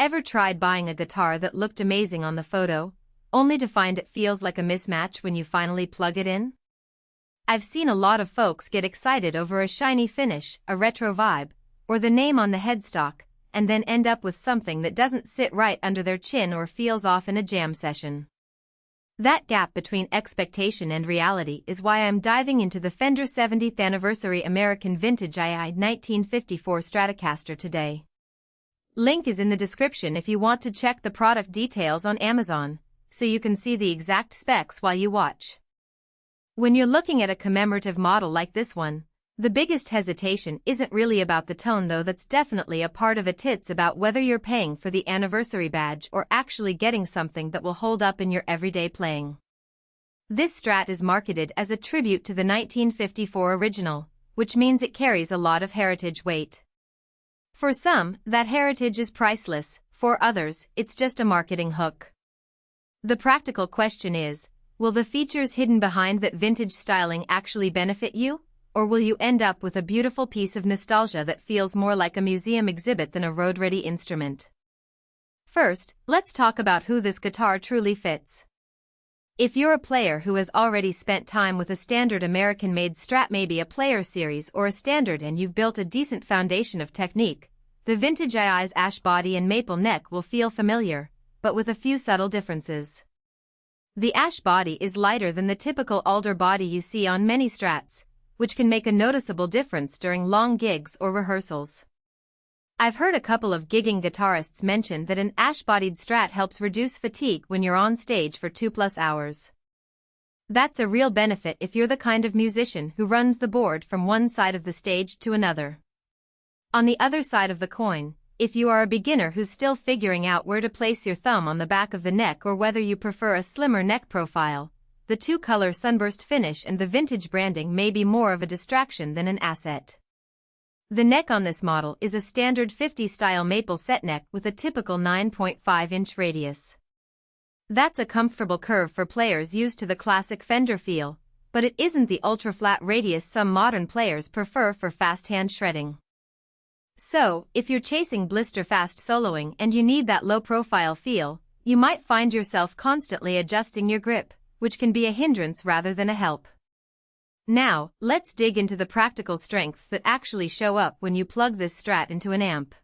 Ever tried buying a guitar that looked amazing on the photo, only to find it feels like a mismatch when you finally plug it in? I've seen a lot of folks get excited over a shiny finish, a retro vibe, or the name on the headstock, and then end up with something that doesn't sit right under their chin or feels off in a jam session. That gap between expectation and reality is why I'm diving into the Fender 70th Anniversary American Vintage II 1954 Stratocaster today. Link is in the description if you want to check the product details on Amazon, so you can see the exact specs while you watch. When you're looking at a commemorative model like this one, the biggest hesitation isn't really about the tone, though that's definitely a part of it. It's about whether you're paying for the anniversary badge or actually getting something that will hold up in your everyday playing. This Strat is marketed as a tribute to the 1954 original, which means it carries a lot of heritage weight. For some, that heritage is priceless, for others, it's just a marketing hook. The practical question is, will the features hidden behind that vintage styling actually benefit you, or will you end up with a beautiful piece of nostalgia that feels more like a museum exhibit than a road-ready instrument? First, let's talk about who this guitar truly fits. If you're a player who has already spent time with a standard American-made Strat, maybe a Player Series or a Standard, and you've built a decent foundation of technique, the Vintage II's ash body and maple neck will feel familiar, but with a few subtle differences. The ash body is lighter than the typical alder body you see on many Strats, which can make a noticeable difference during long gigs or rehearsals. I've heard a couple of gigging guitarists mention that an ash-bodied Strat helps reduce fatigue when you're on stage for 2+ hours. That's a real benefit if you're the kind of musician who runs the board from one side of the stage to another. On the other side of the coin, if you are a beginner who's still figuring out where to place your thumb on the back of the neck or whether you prefer a slimmer neck profile, the two-color Sunburst Finish and the vintage branding may be more of a distraction than an asset. The neck on this model is a standard 50-style maple set neck with a typical 9.5-inch radius. That's a comfortable curve for players used to the classic Fender feel, but it isn't the ultra-flat radius some modern players prefer for fast hand shredding. So, if you're chasing blister-fast soloing and you need that low-profile feel, you might find yourself constantly adjusting your grip, which can be a hindrance rather than a help. Now, let's dig into the practical strengths that actually show up when you plug this Strat into an amp.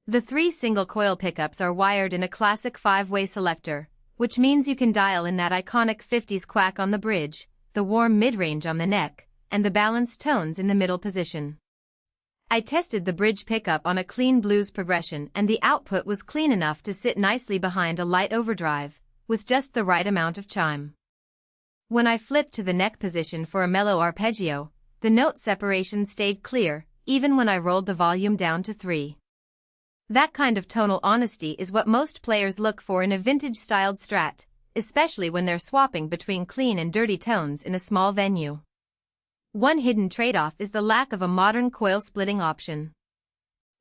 The 3 single-coil pickups are wired in a classic 5-way selector, which means you can dial in that iconic 50s quack on the bridge, the warm mid-range on the neck, and the balanced tones in the middle position. I tested the bridge pickup on a clean blues progression, and the output was clean enough to sit nicely behind a light overdrive, with just the right amount of chime. When I flipped to the neck position for a mellow arpeggio, the note separation stayed clear, even when I rolled the volume down to 3. That kind of tonal honesty is what most players look for in a vintage-styled Strat, especially when they're swapping between clean and dirty tones in a small venue. One hidden trade-off is the lack of a modern coil-splitting option.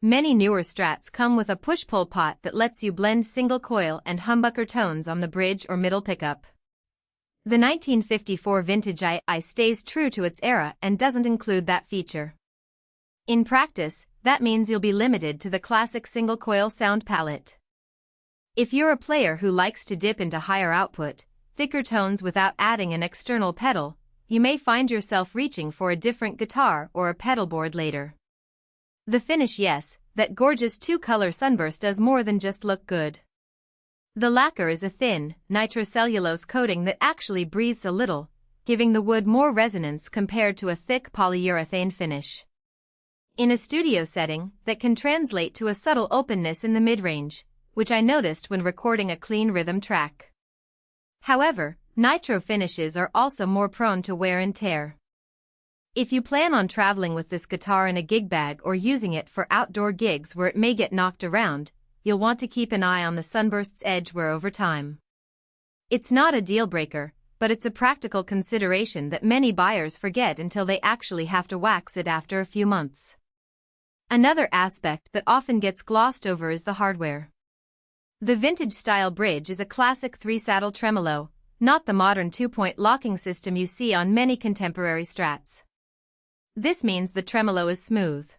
Many newer Strats come with a push-pull pot that lets you blend single-coil and humbucker tones on the bridge or middle pickup. The 1954 Vintage II stays true to its era and doesn't include that feature. In practice, that means you'll be limited to the classic single-coil sound palette. If you're a player who likes to dip into higher output, thicker tones without adding an external pedal, you may find yourself reaching for a different guitar or a pedal board later. The finish, yes, that gorgeous two-color Sunburst does more than just look good. The lacquer is a thin, nitrocellulose coating that actually breathes a little, giving the wood more resonance compared to a thick polyurethane finish. In a studio setting, that can translate to a subtle openness in the mid-range, which I noticed when recording a clean rhythm track. However, nitro finishes are also more prone to wear and tear. If you plan on traveling with this guitar in a gig bag or using it for outdoor gigs where it may get knocked around, you'll want to keep an eye on the Sunburst's edge wear over time. It's not a deal-breaker, but it's a practical consideration that many buyers forget until they actually have to wax it after a few months. Another aspect that often gets glossed over is the hardware. The vintage-style bridge is a classic 3-saddle tremolo, not the modern 2-point locking system you see on many contemporary Strats. This means the tremolo is smooth.